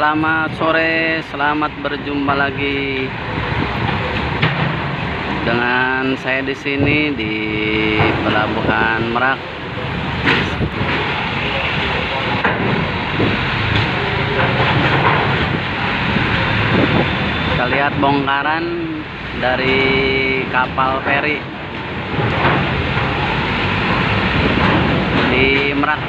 Selamat sore, selamat berjumpa lagi dengan saya di sini di Pelabuhan Merak. Kita lihat bongkaran dari kapal feri di Merak.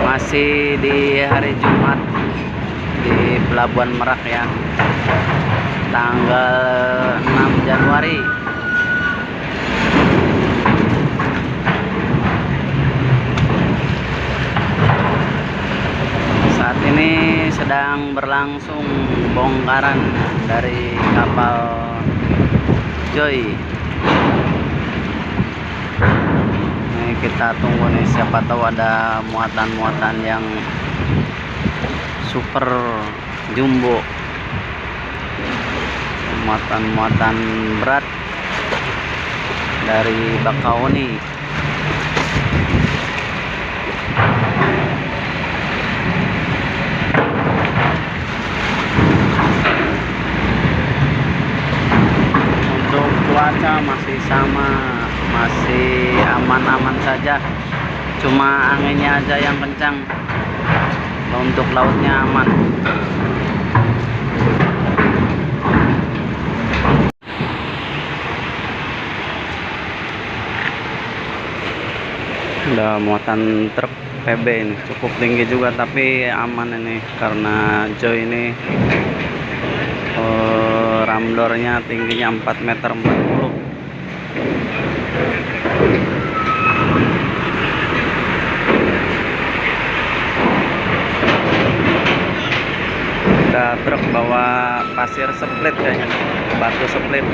Masih di hari Jumat di Pelabuhan Merak ya, tanggal 6 Januari. Saat ini sedang berlangsung bongkaran dari kapal Joy. Kita tunggu nih, siapa tahu ada muatan-muatan yang super jumbo, muatan-muatan berat dari Bakauni. Untuk cuaca masih sama, masih aman-aman saja, cuma anginnya aja yang kencang. Untuk lautnya aman. Ada muatan truk PB ini, cukup tinggi juga tapi aman ini karena Joy ini ramdornya tingginya 4,40 meter. Ada truk bawa pasir split kayaknya, batu split.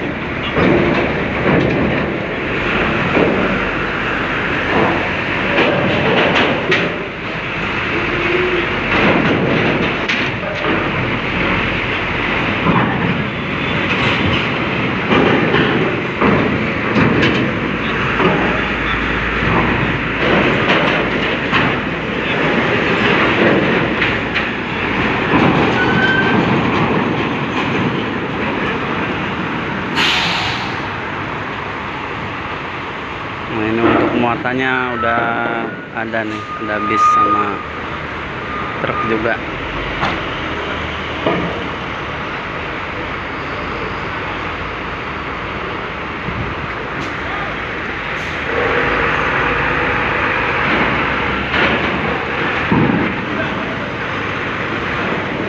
Nah, ini untuk muatannya udah ada nih, ada bis sama truk juga.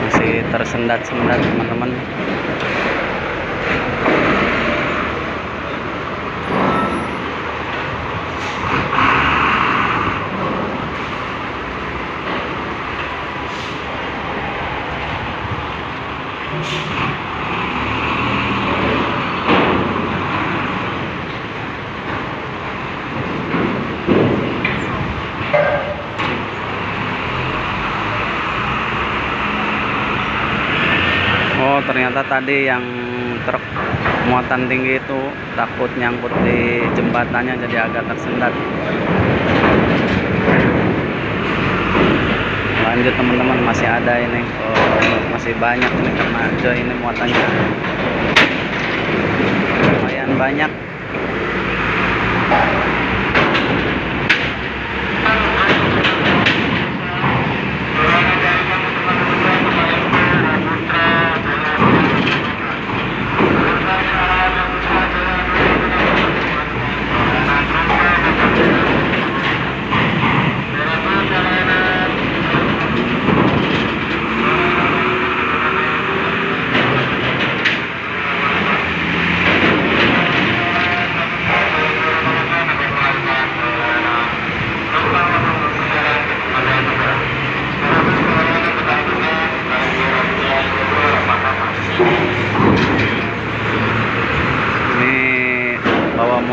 Masih tersendat-sendat teman-teman. Oh, ternyata tadi yang truk muatan tinggi itu takut nyangkut di jembatannya, jadi agak tersendat. Lanjut teman-teman, masih ada ini, masih banyak ini karena Joy ini muatannya lumayan banyak.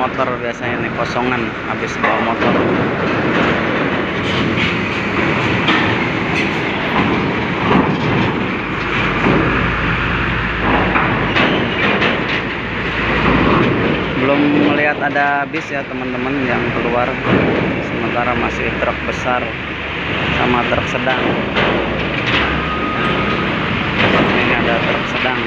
motor biasanya nih, kosongan habis bawa motor. Belum melihat ada bis ya teman-teman yang keluar, sementara masih truk besar sama truk sedang. Ini ada truk sedang.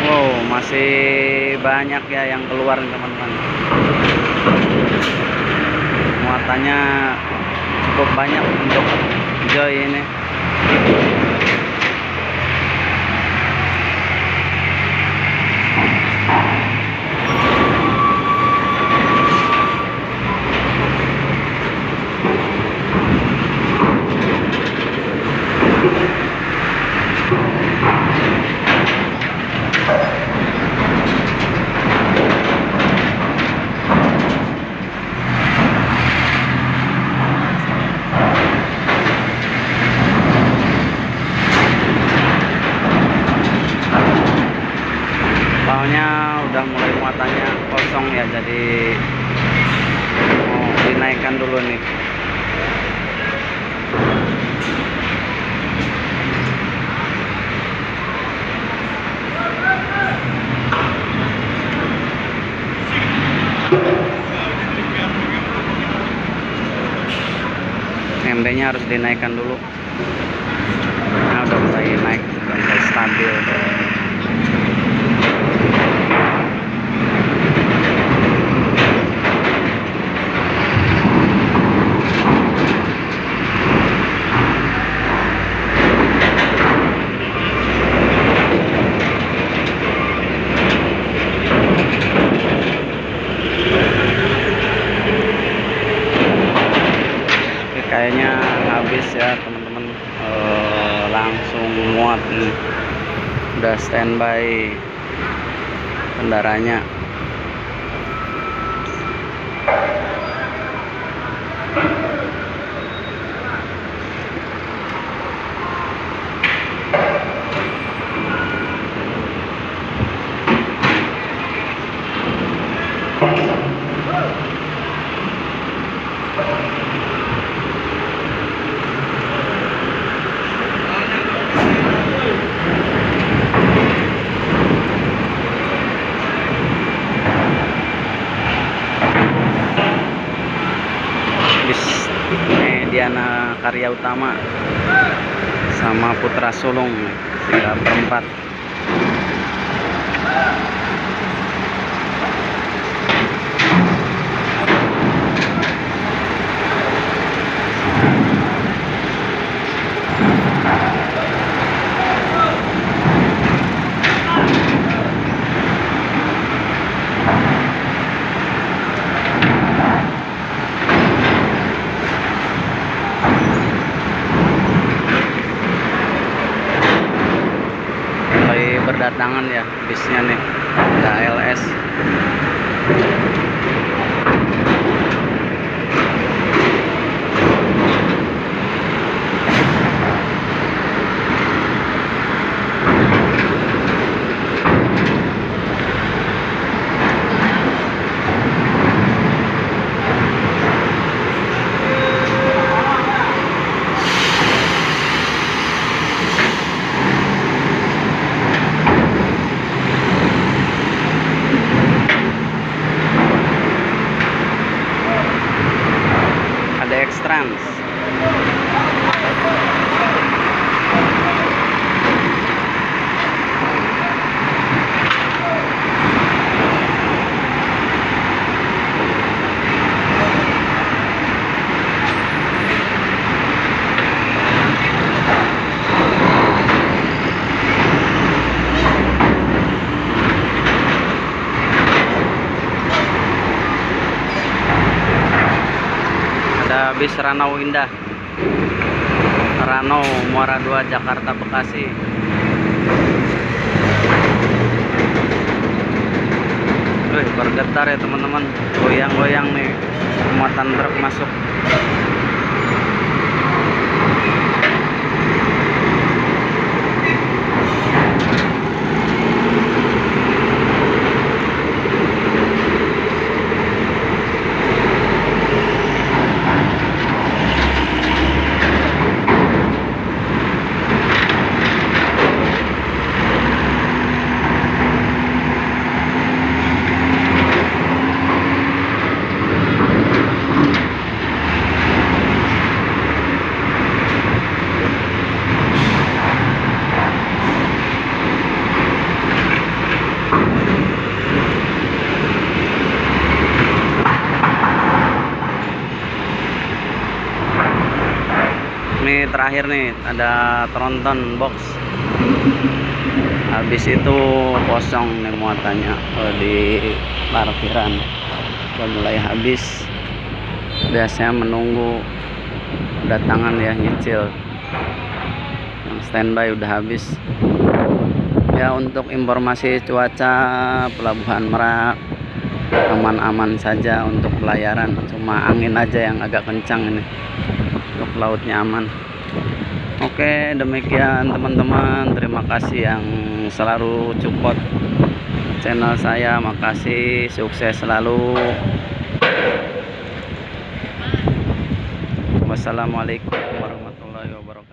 Wow, masih banyak ya yang keluar teman-teman. Muatannya cukup banyak untuk Joy ini. Soalnya udah mulai muatannya kosong ya, jadi mau dinaikkan dulu nih. MB-nya harus dinaikkan dulu. Nah, udah mulai naik, udah mulai stabil. Kayaknya habis ya teman-teman, langsung muat nih. Udah standby kendaraannya. Bis Mediana Karya Utama sama Putra Sulung 3/4. Berdatangan ya bisnya nih, ada LS. X-Trans. Bis Ranau Indah, Ranau Muara 2 Jakarta Bekasi. Wih, bergetar ya teman-teman, goyang-goyang nih muatan truk masuk. terakhir nih, ada tronton box. Habis itu kosong nih muatannya di parkiran. Udah mulai habis. Biasanya menunggu datangan ya, nyicil. Yang standby udah habis. Ya, untuk informasi cuaca Pelabuhan Merak aman-aman saja untuk pelayaran, cuma angin aja yang agak kencang ini. Untuk lautnya aman. Oke, demikian teman-teman, terima kasih yang selalu support channel saya. Makasih, sukses selalu. Wassalamualaikum warahmatullahi wabarakatuh.